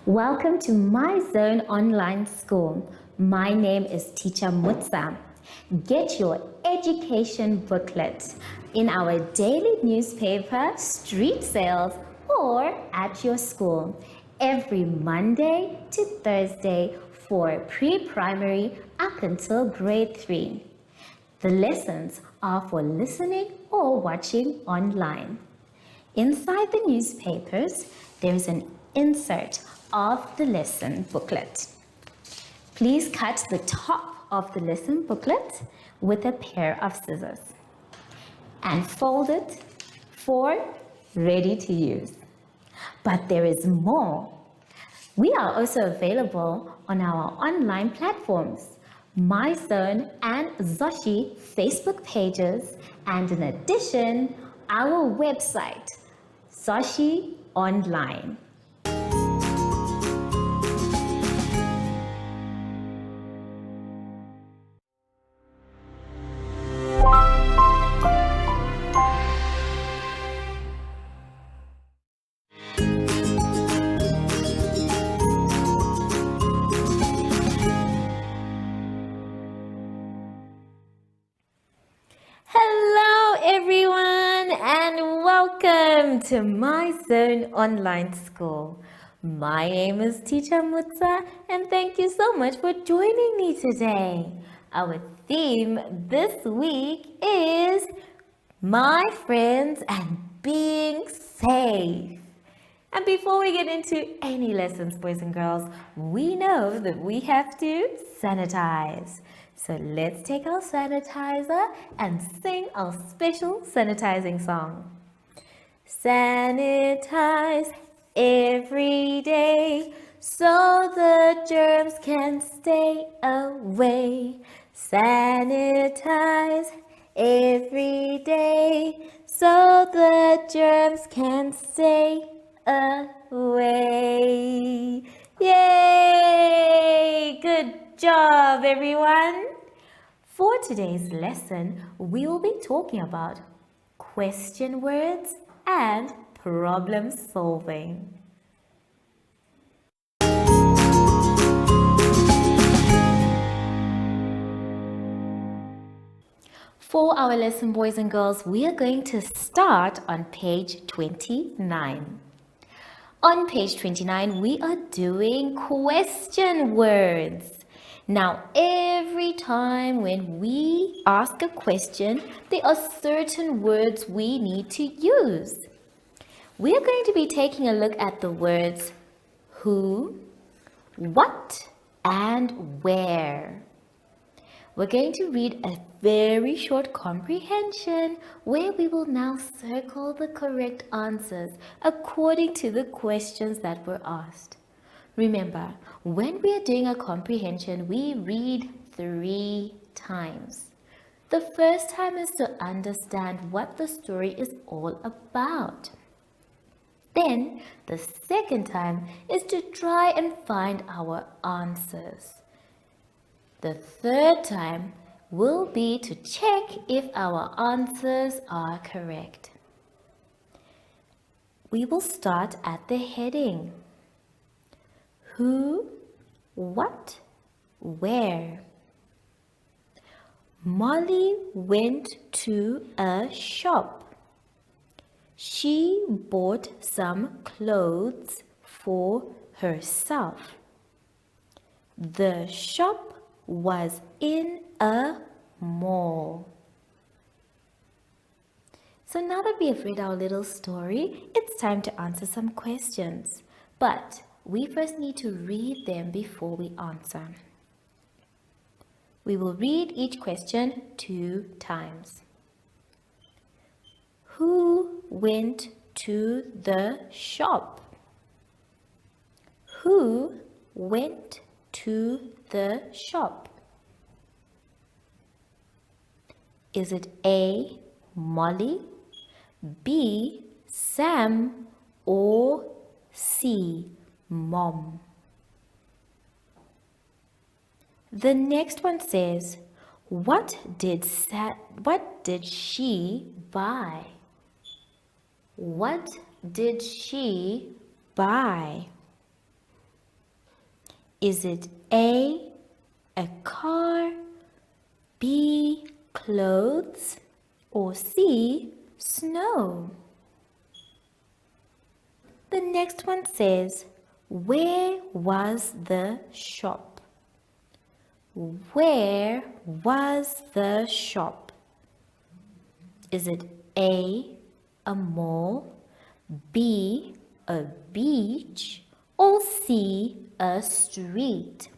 Welcome to My Zone Online School. My name is Teacher Mutsa. Get your education booklet in our daily newspaper, street sales, or at your school every Monday to Thursday for pre-primary up until grade 3. The lessons are for listening or watching online. Inside the newspapers, there is an insert of the lesson booklet. Please cut the top of the lesson booklet with a pair of scissors and fold it for ready to use. But there is more. We are also available on our online platforms, MyZone and Zoshi Facebook pages, and in addition, our website, Zoshi Online. Hello everyone and welcome to My Zone Online School. My name is Teacher Mutsa and thank you so much for joining me today. Our theme this week is My Friends and Being Safe. And before we get into any lessons, boys and girls, we know that we have to sanitize. So let's take our sanitizer and sing our special sanitizing song. Sanitize every day so the germs can stay away. Sanitize every day so the germs can stay away. Yay! Good job, everyone. For today's lesson, we will be talking about question words and problem solving. For our lesson, boys and girls, we are going to start on page 29. On page 29, we are doing question words. Now, every time when we ask a question, there are certain words we need to use. We are going to be taking a look at the words who, what, and where. We're going to read a very short comprehension where we will now circle the correct answers according to the questions that were asked. Remember, when we are doing a comprehension, we read 3 times. The first time is to understand what the story is all about. Then, the second time is to try and find our answers. The third time will be to check if our answers are correct. We will start at the heading. Who, what, where? Molly went to a shop. She bought some clothes for herself. The shop was in a mall. So now that we have read our little story, it's time to answer some questions. But we first need to read them before we answer. We will read each question 2 times. Who went to the shop? Who went to the shop? Is it A, Molly, B, Sam, or C, Mom? The next one says, what did she buy? What did she buy? Is it A, a car, B, clothes, or C, snow? The next one says, where was the shop? Where was the shop? Is it A, a mall, B, a beach, or C, a street?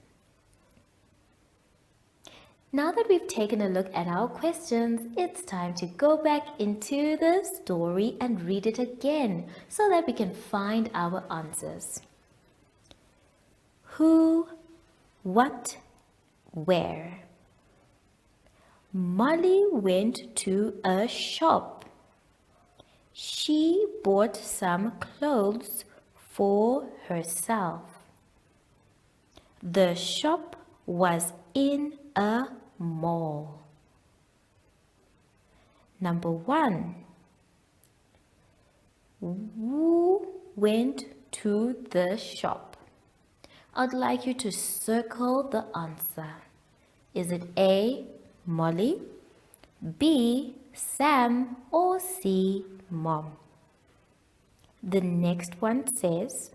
Now that we've taken a look at our questions, it's time to go back into the story and read it again so that we can find our answers. Who, what, where? Molly went to a shop. She bought some clothes for herself. The shop was in a mall. Number 1. Who went to the shop? I'd like you to circle the answer. Is it A, Molly, B, Sam, or C, Mom? The next one says,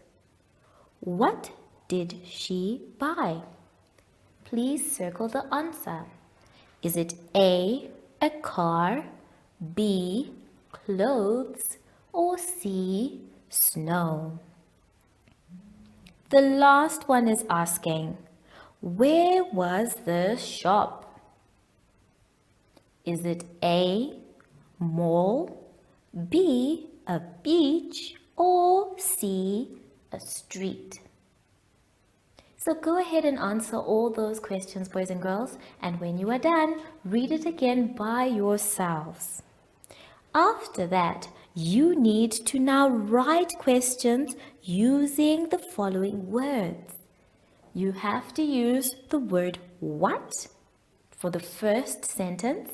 what did she buy? Please circle the answer. Is it A, a car, B, clothes, or C, snow? The last one is asking, where was the shop? Is it A, mall, B, a beach, or C, a street? So go ahead and answer all those questions, boys and girls, and when you are done, read it again by yourselves. After that, you need to now write questions using the following words. You have to use the word what for the first sentence,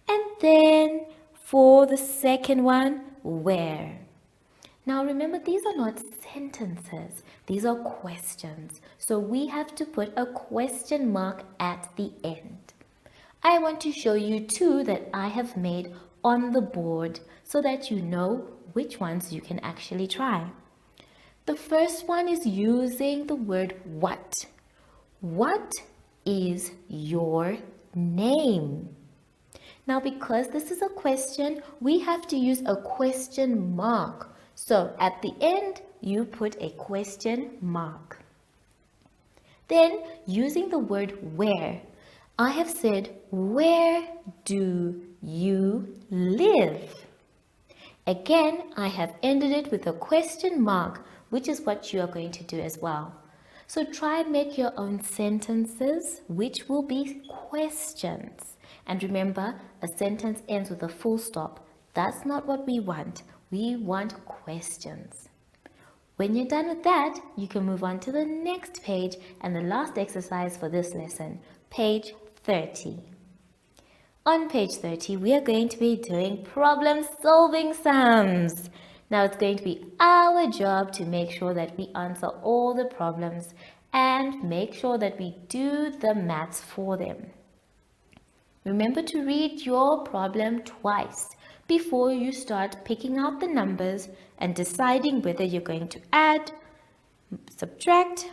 and then for the second one, where. Now remember, these are not sentences, these are questions. So we have to put a question mark at the end. I want to show you 2 that I have made on the board so that you know which ones you can actually try. The first one is using the word what. What is your name? Now because this is a question, we have to use a question mark. So at the end, you put a question mark. Then using the word where, I have said, where do you live? Again, I have ended it with a question mark, which is what you are going to do as well. So try and make your own sentences, which will be questions. And remember, a sentence ends with a full stop. That's not what we want. We want questions. When you're done with that, you can move on to the next page and the last exercise for this lesson, page 30. On page 30, we are going to be doing problem-solving sums. Now it's going to be our job to make sure that we answer all the problems and make sure that we do the maths for them. Remember to read your problem twice before you start picking out the numbers and deciding whether you're going to add, subtract,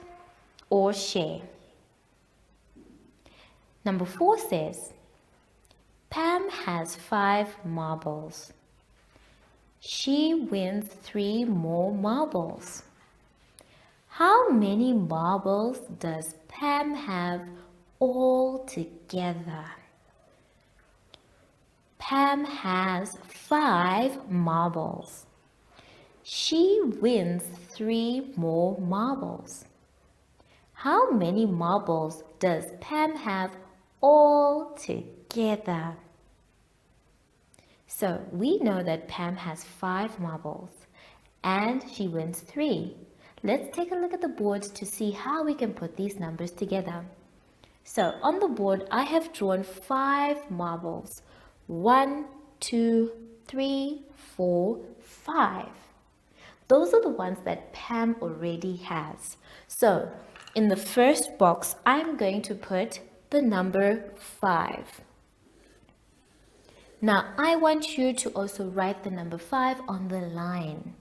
or share. Number 4 says, Pam has 5 marbles. She wins 3 more marbles. How many marbles does Pam have all together? Pam has 5 marbles. She wins 3 more marbles. How many marbles does Pam have all together? So we know that Pam has 5 marbles and she wins 3. Let's take a look at the board to see how we can put these numbers together. So on the board, I have drawn 5 marbles. 1, 2, 3, 4, 5. Those are the ones that Pam already has. So In the first box, I'm going to put the number 5. Now, I want you to also write the number 5 on the line.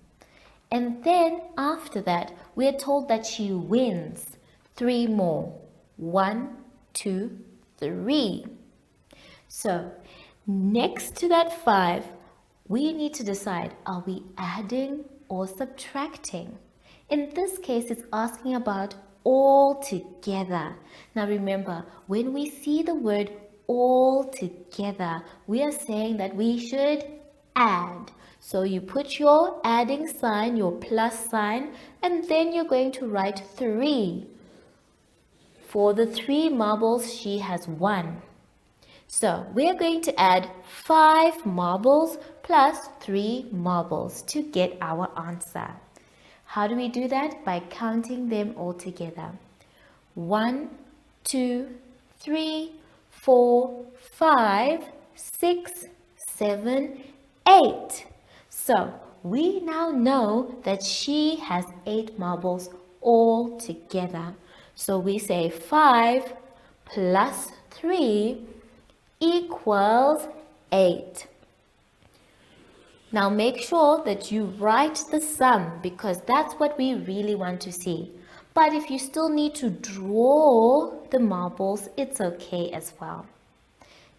And then after that, we're told that she wins 3 more. 1, 2, 3. So, next to that 5, we need to decide, are we adding or subtracting? In this case, it's asking about all together. Now remember, when we see the word all together, we are saying that we should add. So you put your adding sign, your plus sign, and then you're going to write 3. For the 3 marbles, she has won. So we're going to add 5 marbles plus 3 marbles to get our answer. How do we do that? By counting them all together. 1, 2, 3, 4, 5, 6, 7, 8. So we now know that she has 8 marbles all together. So we say 5 plus 3 equals 8. Now make sure that you write the sum because that's what we really want to see. But if you still need to draw the marbles, it's okay as well.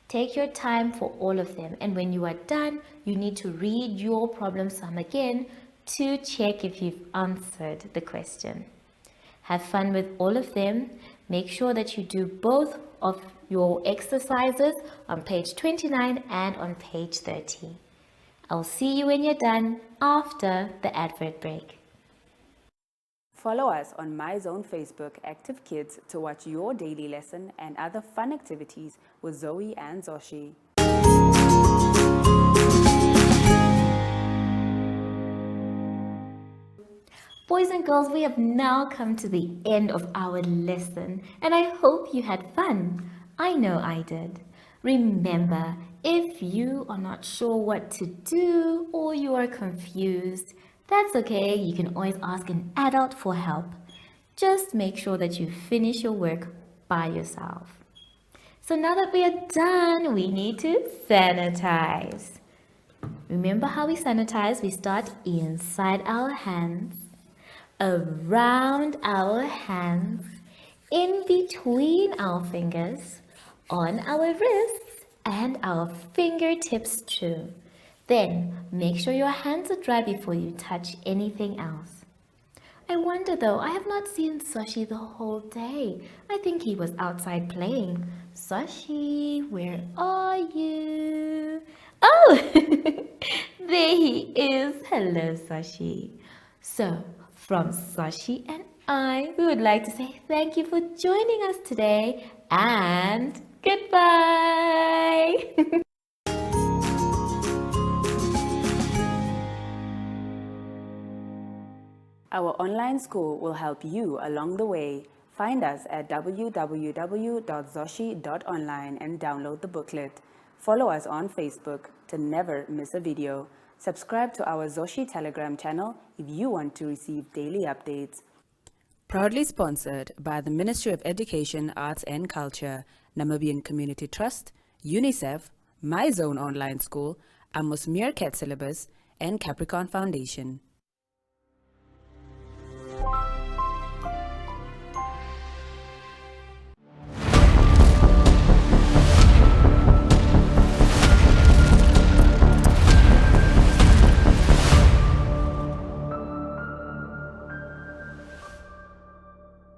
Take your time for all of them, and when you are done, you need to read your problem sum again to check if you've answered the question. Have fun with all of them. Make sure that you do both of your exercises on page 29 and on page 30. I'll see you when you're done after the advert break. Follow us on MyZone Facebook Active Kids to watch your daily lesson and other fun activities with Zoe and Zoshi. Boys and girls, we have now come to the end of our lesson, and I hope you had fun. I know I did. Remember, if you are not sure what to do or you are confused, that's okay. You can always ask an adult for help. Just make sure that you finish your work by yourself. So now that we are done, we need to sanitize. Remember how we sanitize? We start inside our hands, around our hands, in between our fingers, on our wrists, and our fingertips too. Then make sure your hands are dry before you touch anything else. I wonder though, I have not seen Zoshi the whole day. I think he was outside playing. Zoshi, where are you? Oh, there he is. Hello, Zoshi. So, from Zoshi and I, we would like to say thank you for joining us today and goodbye. Our online school will help you along the way. Find us at www.zoshi.online and download the booklet. Follow us on Facebook to never miss a video. Subscribe to our Zoshi Telegram channel if you want to receive daily updates. Proudly sponsored by the Ministry of Education, Arts and Culture, Namibian Community Trust, UNICEF, MyZone Online School, Amos Meerkat Syllabus, and Capricorn Foundation.